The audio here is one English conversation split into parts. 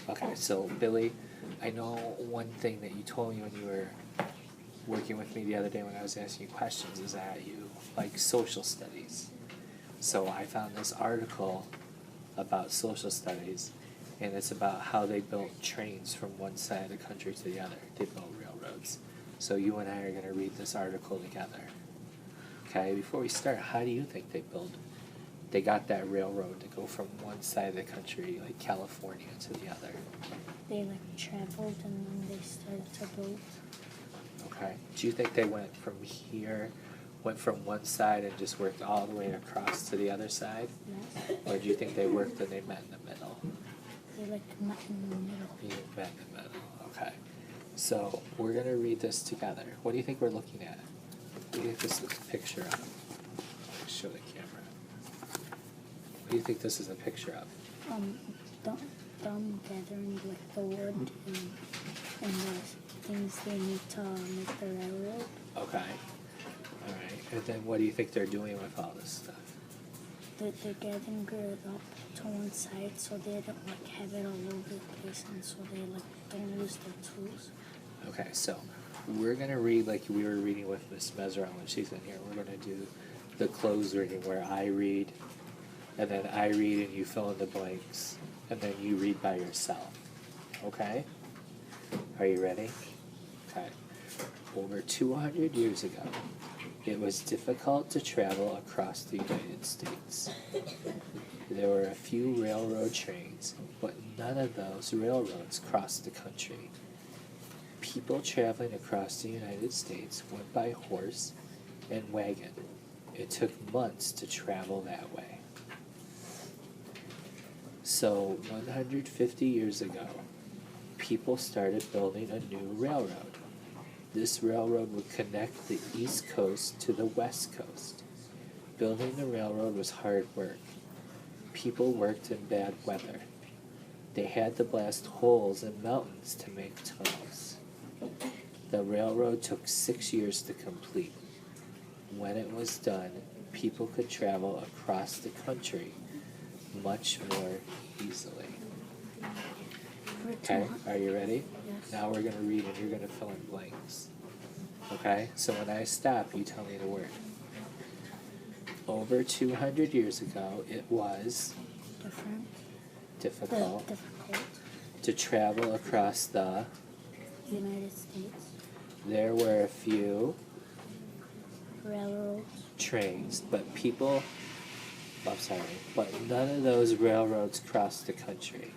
Okay, so Billy, I know one thing that you told me when you were working with me the other day when I was asking you questions is that you like social studies. So I found this article about social studies, and it's about how they built trains from one side of the country to the other. They built railroads. So you and I are going to read this article together. Okay, before we start, how do you think they got that railroad to go from one side of the country, like California, to the other? They like traveled and then they started to build. Okay. Do you think they went from one side and just worked all the way across to the other side? Yes. Or do you think they worked and they met in the middle? They like met in the middle. You met in the middle. Okay. So we're gonna read this together. What do you think we're looking at? What do you think this is a picture of? Show the camera. What do you think this is a picture of? Them gathering like the wood and the things they need to make the railroad. Okay. All right. And then what do you think they're doing with all this stuff? They're gathering it up to one side so they don't like have it all over the place and so they like don't lose their tools. Okay, so we're gonna read like we were reading with Miss Mesra when she's in here. We're gonna do the closed reading where I read, and then I read and you fill in the blanks, and then you read by yourself. Okay? Are you ready? Okay. Over 200 years ago, it was difficult to travel across the United States. There were a few railroad trains, but none of those railroads crossed the country. People traveling across the United States went by horse and wagon. It took months to travel that way. So 150 years ago, people started building a new railroad. This railroad would connect the East Coast to the West Coast. Building the railroad was hard work. People worked in bad weather. They had to blast holes in mountains to make tunnels. The railroad took 6 years to complete. When it was done, people could travel across the country much more easily. Okay, are you ready? Yes. Now we're going to read and you're going to fill in blanks. Okay, so when I stop, you tell me the word. Over 200 years ago, it was difficult to travel across the United States. There were a few Railroads. trains, but none of those railroads crossed the country.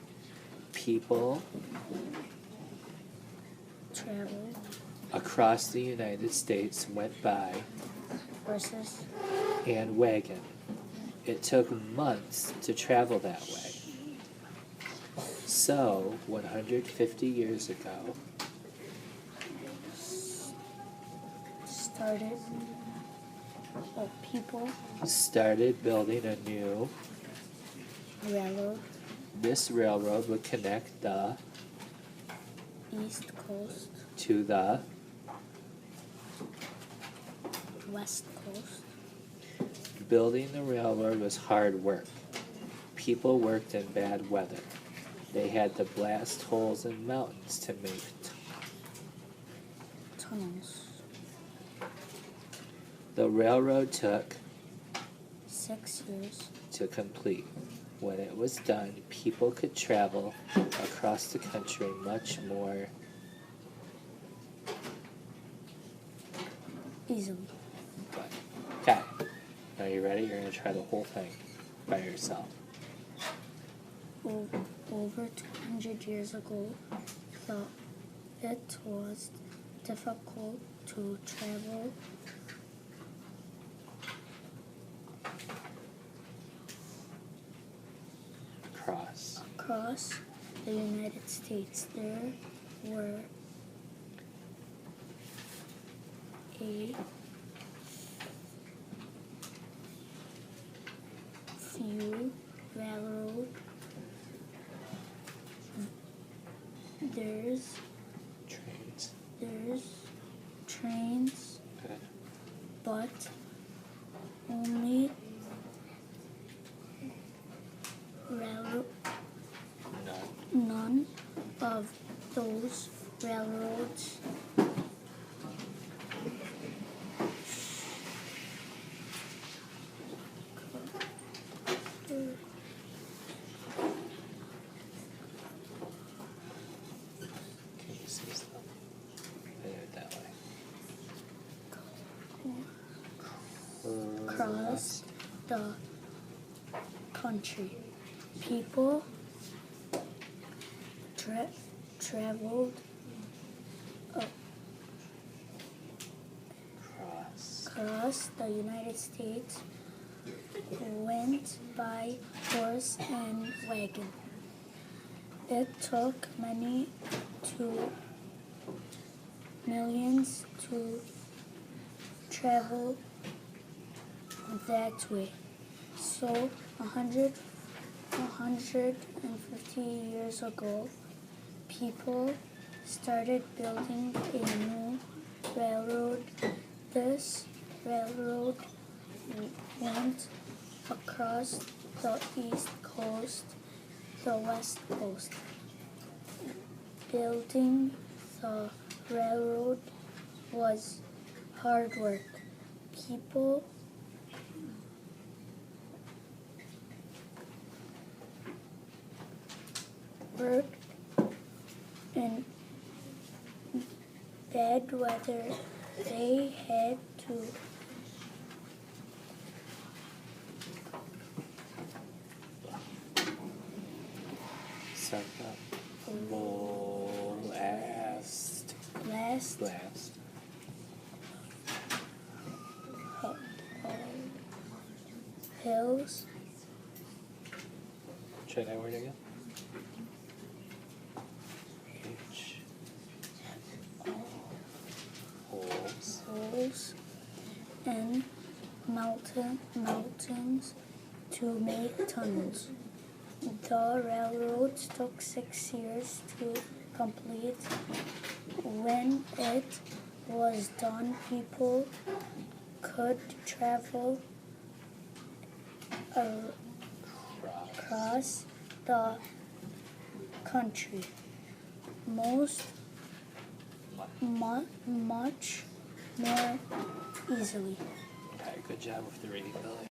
People Traveled. across the United States went by Horses. and wagon. It took months to travel that way. So, 150 years ago, People started building a new railroad. This railroad would connect the East Coast. to the West Coast. Building the railroad was hard work. People worked in bad weather. They had to blast holes in mountains to make Tunnels. The railroad took 6 years. to complete. When it was done, people could travel across the country much more Easily. good. Okay. Are you ready? You're going to try the whole thing by yourself. Over 200 years ago, it was difficult to travel across the United States. There were a few railroad. There's trains, Okay. but only railroad. No. none of those railroads Can you see stuff? I do it that way. crossed the country. People traveled across the United States, went by horse and wagon. It took millions to travel that way. So 150 years ago, people started building a new railroad. This railroad went across the East Coast, the West Coast. Building the railroad was hard work. People worked in bad weather. They had to Suck up. Last. hills, Try that word again. H. Holes. and mountains to make tunnels. The railroads took 6 years to complete. When it was done, people could travel across the country much more easily. Okay, good job with the reading, Billy.